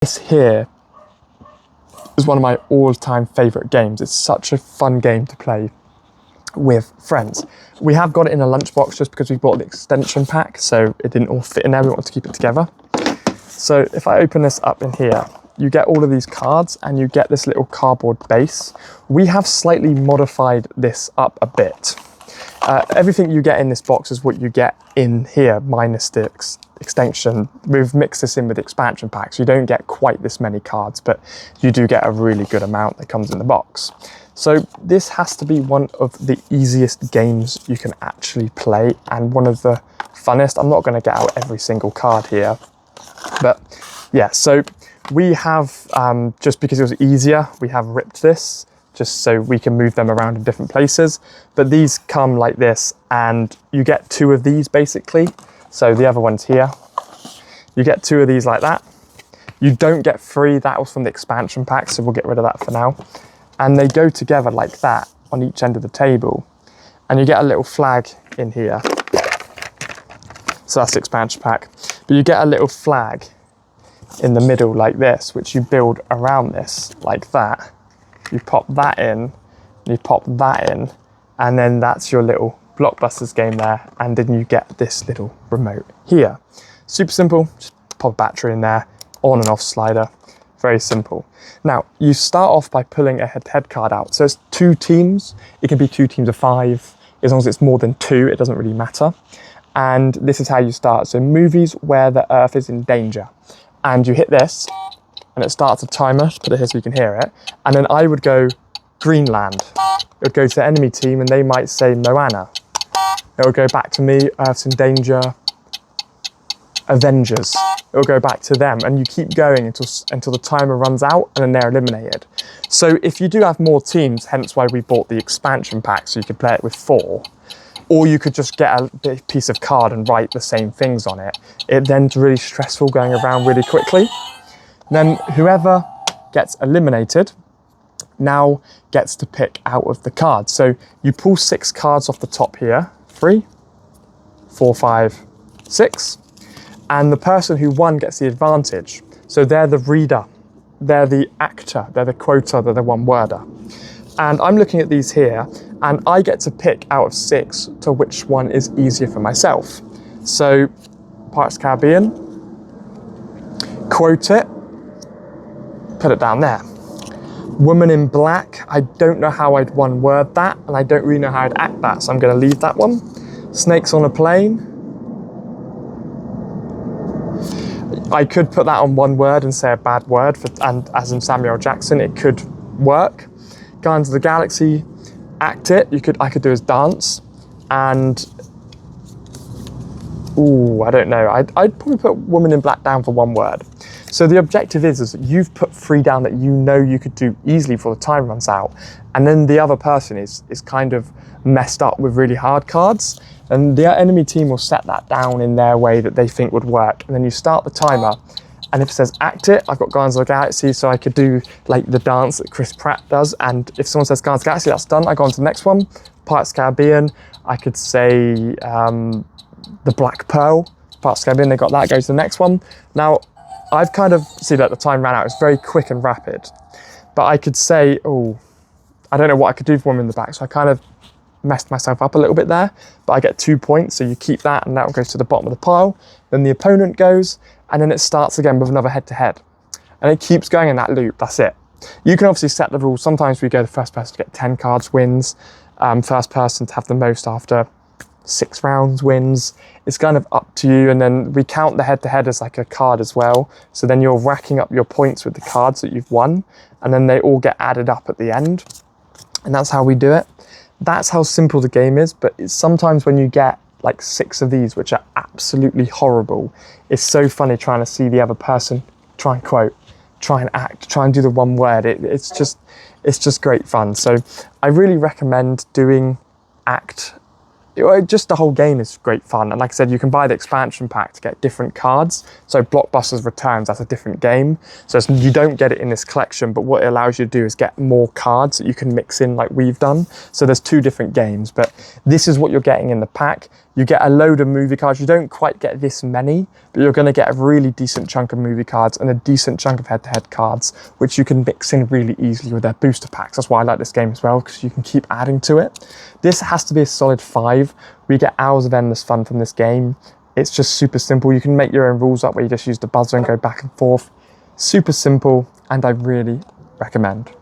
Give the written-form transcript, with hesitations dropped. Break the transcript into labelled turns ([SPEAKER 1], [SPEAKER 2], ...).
[SPEAKER 1] This here is one of my all-time favourite games. It's such a fun game to play with friends. We have got it in a lunchbox just because we bought the extension pack, so it didn't all fit in there. We wanted to keep it together. So if I open this up in here, you get all of these cards and you get this little cardboard base. We have slightly modified this up a bit. Everything you get in this box is what you get in here, minus the extension. We've mixed this in with the expansion pack, so you don't get quite this many cards, but you do get a really good amount that comes in the box. So this has to be one of the easiest games you can actually play and one of the funnest. I'm not going to get out every single card here, but yeah, so we have, just because it was easier, we have ripped this just so we can move them around in different places. But these come like this, and you get 2 of these basically. So the other one's here. You get 2 of these like that. You don't get 3, that was from the expansion pack, so we'll get rid of that for now. And they go together like that on each end of the table. And you get a little flag in here. So that's the expansion pack. But you get a little flag in the middle like this, which you build around this like that. You pop that in, you pop that in, and then that's your little Blockbusters game there, and then you get this little remote here. Super simple, just pop a battery in there, on and off slider, very simple. Now, you start off by pulling a head-to-head card out. So it's 2 teams, it can be 2 teams of 5, as long as it's more than 2, it doesn't really matter. And this is how you start. So movies where the Earth is in danger. And you hit this, and it starts a timer, put it here so you can hear it, and then I would go Greenland. It would go to the enemy team and they might say Moana. It would go back to me, Earth's in danger, Avengers. It will go back to them, and you keep going until the timer runs out and then they're eliminated. So if you do have more teams, hence why we bought the expansion pack, so you could play it with 4, or you could just get a piece of card and write the same things on it. It then's really stressful going around really quickly. Then whoever gets eliminated now gets to pick out of the cards. So you pull 6 cards off the top here, 3, 4, 5, 6, and the person who won gets the advantage. So they're the reader, they're the actor, they're the quoter, they're the one-worder. And I'm looking at these here, and I get to pick out of 6 to which one is easier for myself. So Pirates of the Caribbean, quote it, put it down there. Woman in Black, I don't know how I'd one-word that, and I don't really know how I'd act that, so I'm going to leave that one. Snakes on a Plane. I could put that on one word and say a bad word, and as in Samuel Jackson, it could work. Guardians of the Galaxy, act it. I could do as dance, and I don't know. I'd probably put Woman in Black down for one word. So the objective is that you've put 3 down that you know you could do easily before the time runs out, and then the other person is kind of messed up with really hard cards, and the enemy team will set that down in their way that they think would work, and then you start the timer. And if it says act it, I've got Guardians of the Galaxy, so I could do like the dance that Chris Pratt does. And if someone says Guardians of the Galaxy, that's done. I go on to the next one. Pirates of the Caribbean, I could say the Black Pearl. Pirates of the Caribbean, they got that, go to the next one. Now, I've kind of, see that the time ran out, it's very quick and rapid. But I could say, I don't know what I could do for Woman in the Black, so I kind of messed myself up a little bit there, but I get 2 points, so you keep that, and that goes to the bottom of the pile. Then the opponent goes, and then it starts again with another head-to-head. And it keeps going in that loop, that's it. You can obviously set the rules. Sometimes we go to first person to get 10 cards wins, first person to have the most after 6 rounds wins. It's kind of up to you, and then we count the head-to-head as like a card as well. So then you're racking up your points with the cards that you've won, and then they all get added up at the end. And that's how we do it. That's how simple the game is, but it's sometimes when you get like 6 of these, which are absolutely horrible, it's so funny trying to see the other person try and quote, try and act, try and do the one word. It's just great fun. So I really recommend doing act just the whole game is great fun. And like I said, you can buy the expansion pack to get different cards. So Blockbuster's Returns, that's a different game. So you don't get it in this collection, but what it allows you to do is get more cards that you can mix in like we've done. So there's 2 different games, but this is what you're getting in the pack. You get a load of movie cards. You don't quite get this many, but you're going to get a really decent chunk of movie cards and a decent chunk of head-to-head cards, which you can mix in really easily with their booster packs. That's why I like this game as well, because you can keep adding to it. This has to be a solid 5. We get hours of endless fun from this game. It's just super simple. You can make your own rules up where you just use the buzzer and go back and forth. Super simple, and I really recommend.